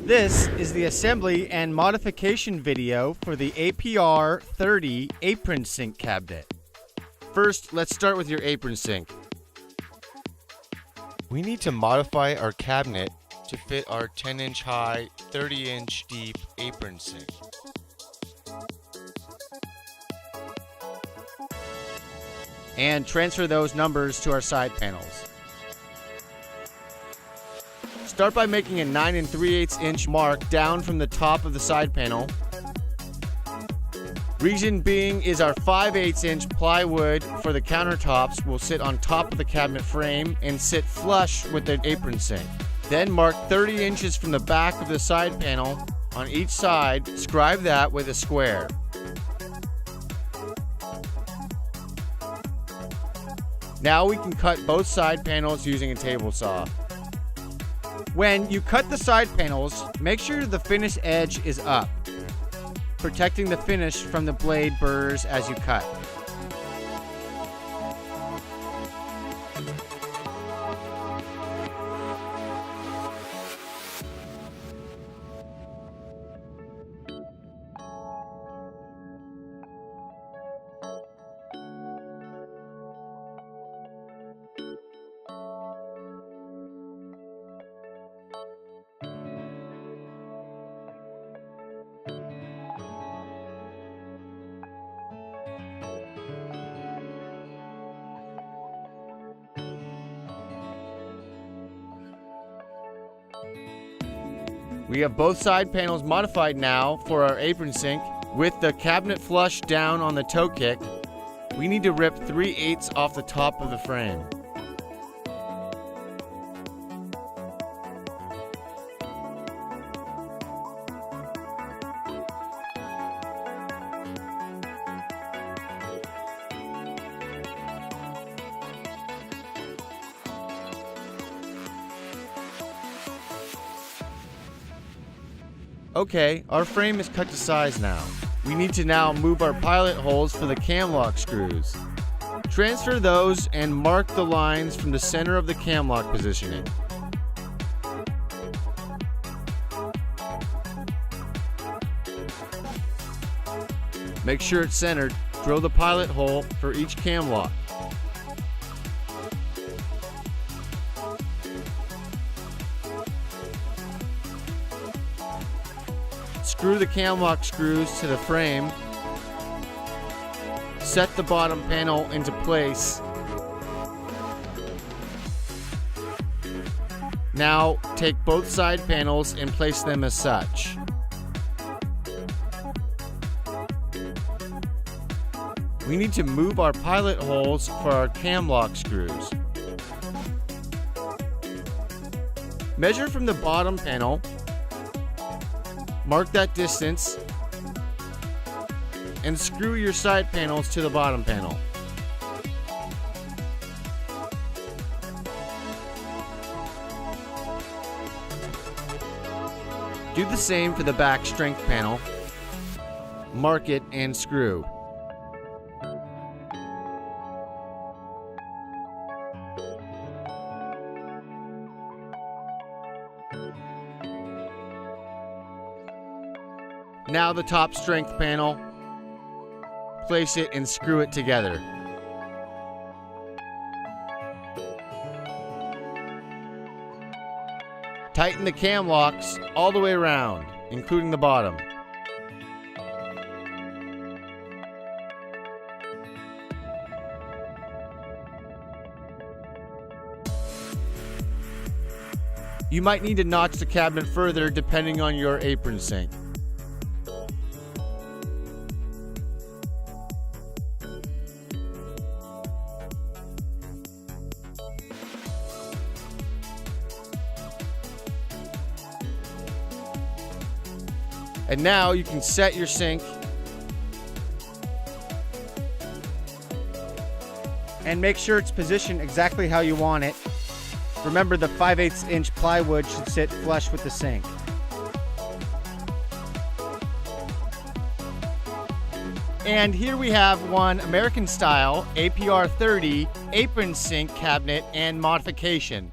This is the assembly and modification video for the APR30 apron sink cabinet. First, let's start with your apron sink. We need to modify our cabinet to fit our 10-inch high, 30-inch deep apron sink. And transfer those numbers to our side panels. Start by making a 9 3/8 inch mark down from the top of the side panel. Reason being is our 5/8 inch plywood for the countertops will sit on top of the cabinet frame and sit flush with the apron sink. Then mark 30 inches from the back of the side panel on each side. Scribe that with a square. Now we can cut both side panels using a table saw. When you cut the side panels, make sure the finish edge is up, protecting the finish from the blade burrs as you cut. We have both side panels modified now for our apron sink. With the cabinet flush down on the toe kick, we need to rip 3/8 off the top of the frame. Okay, our frame is cut to size now. We need to now move our pilot holes for the cam lock screws. Transfer those and mark the lines from the center of the cam lock positioning. Make sure it's centered. Drill the pilot hole for each cam lock. Screw the cam lock screws to the frame. Set the bottom panel into place. Now take both side panels and place them as such. We need to move our pilot holes for our cam lock screws. Measure from the bottom panel. Mark that distance and screw your side panels to the bottom panel. Do the same for the back strength panel. Mark it and screw. Now the top strength panel, place it and screw it together. Tighten the cam locks all the way around, including the bottom. You might need to notch the cabinet further depending on your apron sink. And now you can set your sink and make sure it's positioned exactly how you want it. Remember, the 5/8 inch plywood should sit flush with the sink. And here we have one American style APR30 apron sink cabinet and modification.